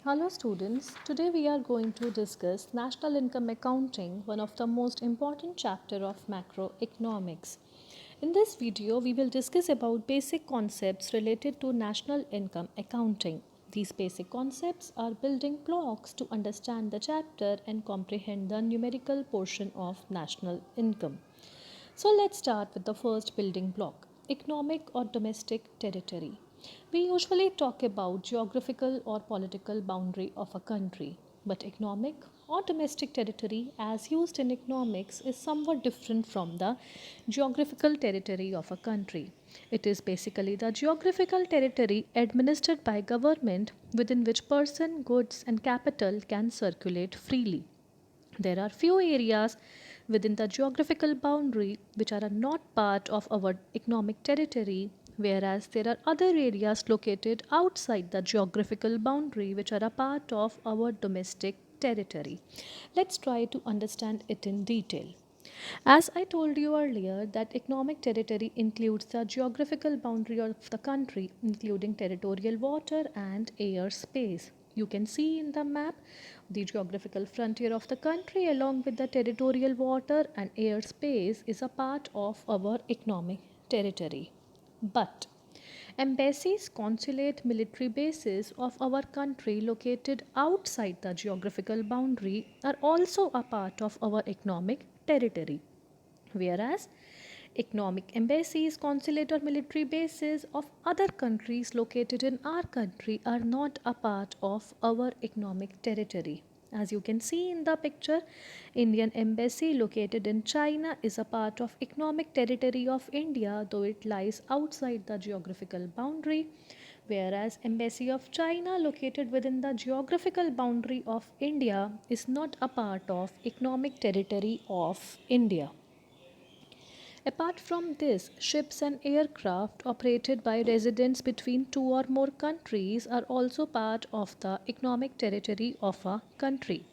Hello students, today we are going to discuss national income accounting, one of the most important chapter of macroeconomics. In this video, we will discuss about basic concepts related to national income accounting. These basic concepts are building blocks to understand the chapter and comprehend the numerical portion of national income. So let's start with the first building block, economic or domestic territory. We usually talk about geographical or political boundary of a country, but economic or domestic territory as used in economics is somewhat different from the geographical territory of a country. It is basically the geographical territory administered by government within which person, goods and capital can circulate freely. There are few areas within the geographical boundary which are not part of our economic territory, whereas there are other areas located outside the geographical boundary which are a part of our domestic territory. Let's try to understand it in detail. As I told you earlier, that economic territory includes the geographical boundary of the country, including territorial water and air space. You can see in the map the geographical frontier of the country along with the territorial water and air space is a part of our economic territory. But embassies, consulate, military bases of our country located outside the geographical boundary are also a part of our economic territory. Whereas economic embassies, consulate, or military bases of other countries located in our country are not a part of our economic territory. As you can see in the picture, Indian embassy located in China is a part of economic territory of India, though it lies outside the geographical boundary, whereas embassy of China located within the geographical boundary of India is not a part of economic territory of India. Apart from this, ships and aircraft operated by residents between two or more countries are also part of the economic territory of a country.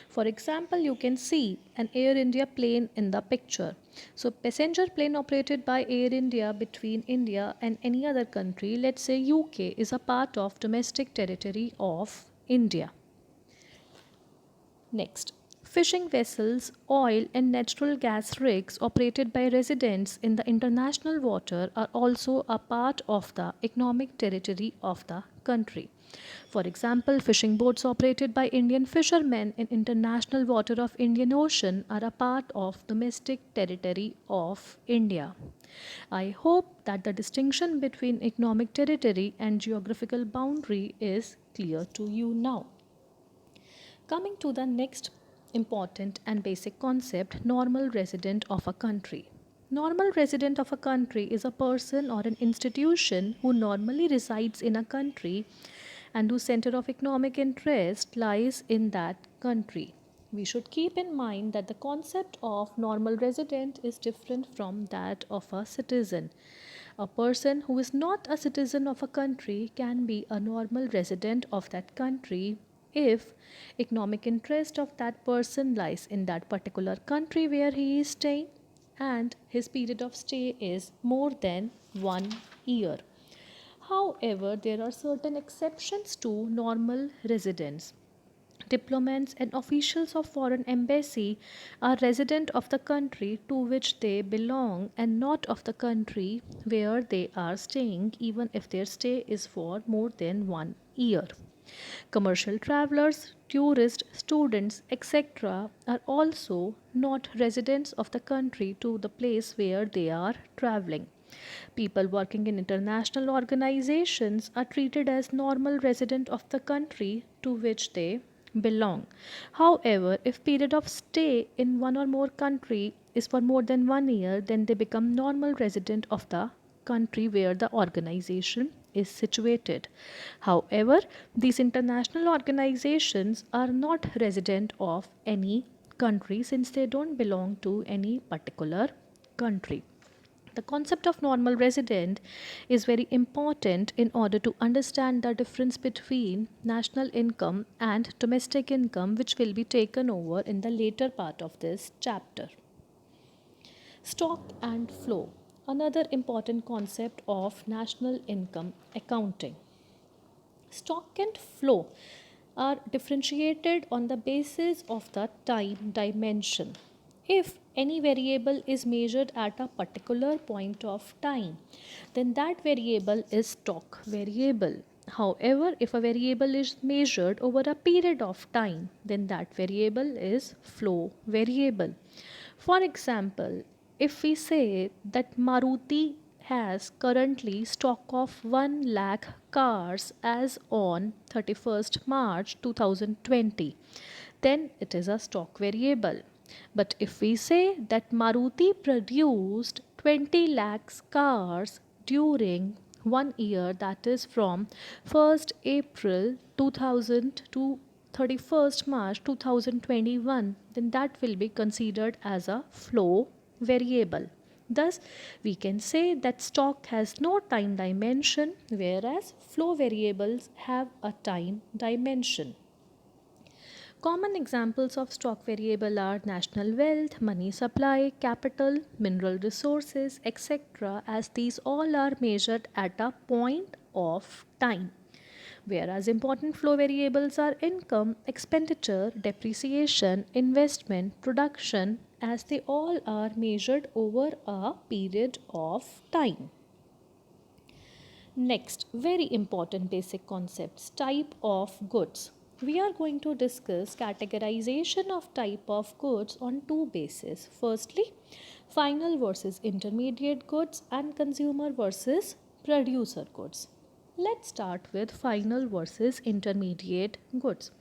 For example, you can see an Air India plane in the picture. So, passenger plane operated by Air India between India and any other country, let's say UK, is a part of domestic territory of India. Next, fishing vessels, oil and natural gas rigs operated by residents in the international water are also a part of the economic territory of the country. For example, fishing boats operated by Indian fishermen in international water of Indian Ocean are a part of domestic territory of India. I hope that the distinction between economic territory and geographical boundary is clear to you now. Coming to the next important and basic concept, normal resident of a country. Normal resident of a country is a person or an institution who normally resides in a country and whose center of economic interest lies in that country. We should keep in mind that the concept of normal resident is different from that of a citizen. A person who is not a citizen of a country can be a normal resident of that country if economic interest of that person lies in that particular country where he is staying and his period of stay is more than 1 year. However, there are certain exceptions to normal residence. Diplomats and officials of foreign embassy are resident of the country to which they belong and not of the country where they are staying, even if their stay is for more than 1 year. Commercial travelers, tourists, students, etc. are also not residents of the country to the place where they are traveling. People working in international organizations are treated as normal resident of the country to which they belong. However, if period of stay in one or more country is for more than 1 year, then they become normal resident of the country where the organization is situated. However, these international organizations are not resident of any country since they don't belong to any particular country. The concept of normal resident is very important in order to understand the difference between national income and domestic income, which will be taken over in the later part of this chapter. Stock and flow, another important concept of national income accounting. Stock and flow. are differentiated on the basis of the time dimension. If any variable is measured at a particular point of time, then that variable is stock variable. However, if a variable is measured over a period of time, then that variable is flow variable. For example, if we say that Maruti has currently stock of 1 lakh cars as on 31st March 2020, then it is a stock variable. But if we say that Maruti produced 20 lakhs cars during 1 year, that is from 1st April 2000 to 31st March 2021, then that will be considered as a flow variable. Thus, we can say that stock has no time dimension, whereas flow variables have a time dimension. Common examples of stock variable are national wealth, money supply, capital, mineral resources, etc., as these all are measured at a point of time. Whereas important flow variables are income, expenditure, depreciation, investment, production, as they all are measured over a period of time. Next, very important basic concepts, type of goods. We are going to discuss categorization of type of goods on two bases. Firstly, final versus intermediate goods and consumer versus producer goods. Let's start with final versus intermediate goods.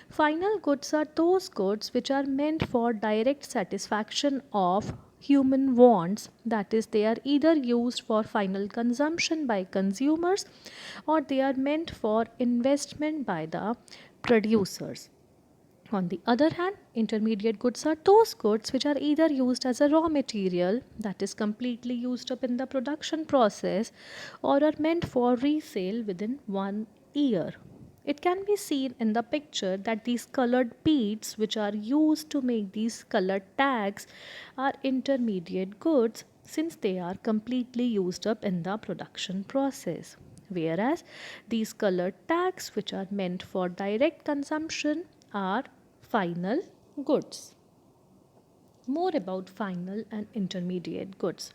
Final goods are those goods which are meant for direct satisfaction of human wants, that is, they are either used for final consumption by consumers or they are meant for investment by the producers. On the other hand, intermediate goods are those goods which are either used as a raw material, that is completely used up in the production process, or are meant for resale within 1 year. It can be seen in the picture that these colored beads, which are used to make these colored tags, are intermediate goods since they are completely used up in the production process. Whereas these colored tags, which are meant for direct consumption, are final goods. More about final and intermediate goods.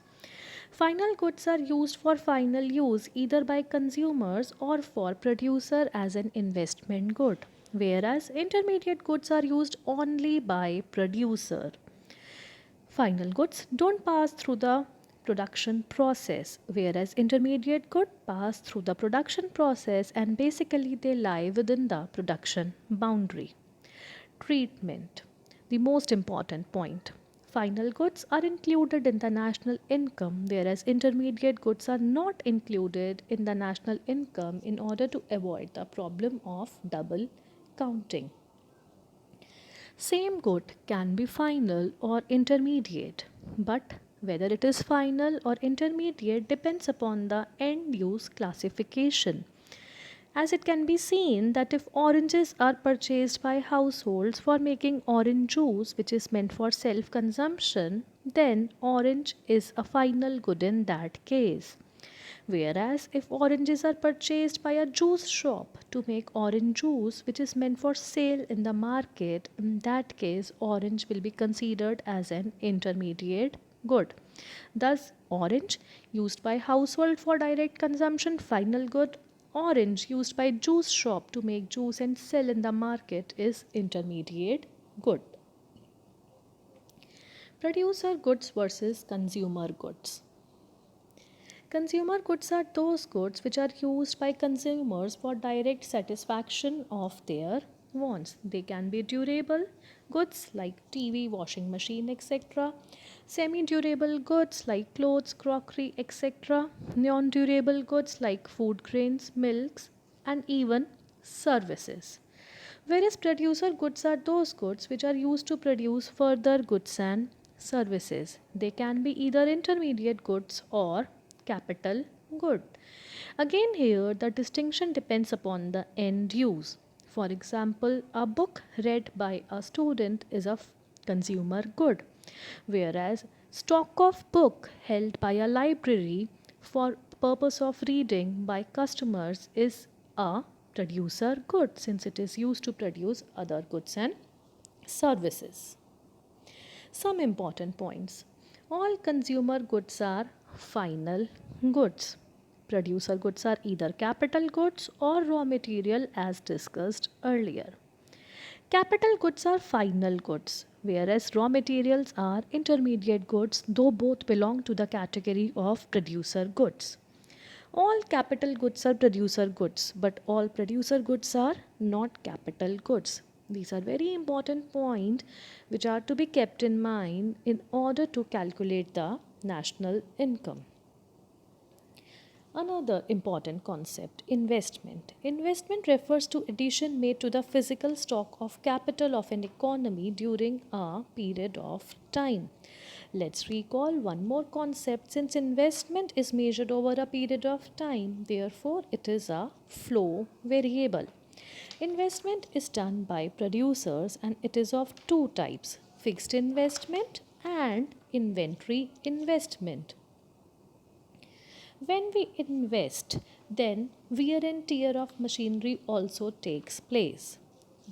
Final goods are used for final use either by consumers or for producer as an investment good, whereas intermediate goods are used only by producer. Final goods don't pass through the production process, whereas intermediate goods pass through the production process and basically they lie within the production boundary. Treatment. The most important point. Final goods are included in the national income, whereas intermediate goods are not included in the national income in order to avoid the problem of double counting. Same good can be final or intermediate, but whether it is final or intermediate depends upon the end use classification. As it can be seen that if oranges are purchased by households for making orange juice, which is meant for self consumption, then orange is a final good in that case. Whereas if oranges are purchased by a juice shop to make orange juice, which is meant for sale in the market, in that case, orange will be considered as an intermediate good. Thus, orange used by household for direct consumption, final good. Orange used by juice shop to make juice and sell in the market is intermediate good. Producer goods versus consumer goods. Consumer goods are those goods which are used by consumers for direct satisfaction of their wants. They can be durable goods like TV, washing machine, etc. Semi durable goods like clothes, crockery, etc. Non durable goods like food grains, milks, and even services. Whereas producer goods are those goods which are used to produce further goods and services. They can be either intermediate goods or capital good. Again, here the distinction depends upon the end use. For example, a book read by a student is a consumer good, whereas stock of book held by a library for purpose of reading by customers is a producer good since it is used to produce other goods and services. Some important points. All consumer goods are final goods. Producer goods are either capital goods or raw material as discussed earlier. Capital goods are final goods, whereas raw materials are intermediate goods, though both belong to the category of producer goods. All capital goods are producer goods, but all producer goods are not capital goods. These are very important points which are to be kept in mind in order to calculate the national income. Another important concept, investment. Investment refers to addition made to the physical stock of capital of an economy during a period of time. Let's recall one more concept since investment is measured over a period of time, therefore, it is a flow variable. Investment is done by producers and it is of two types, fixed investment and inventory investment. When we invest, then wear and tear of machinery also takes place.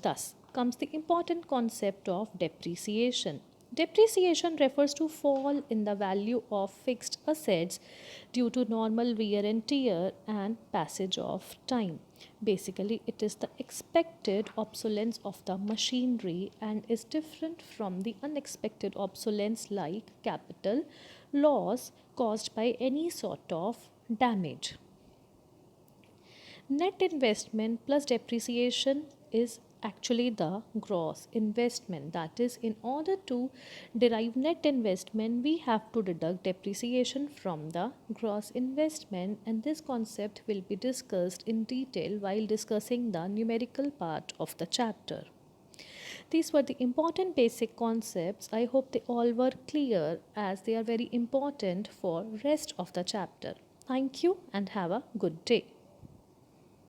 Thus comes the important concept of depreciation. Depreciation refers to fall in the value of fixed assets due to normal wear and tear and passage of time. Basically, it is the expected obsolescence of the machinery and is different from the unexpected obsolescence like capital loss caused by any sort of damage. Net investment plus depreciation is actually the gross investment. That is, in order to derive net investment, we have to deduct depreciation from the gross investment, and this concept will be discussed in detail while discussing the numerical part of the chapter. These were the important basic concepts. I hope they all were clear as they are very important for rest of the chapter. Thank you and have a good day.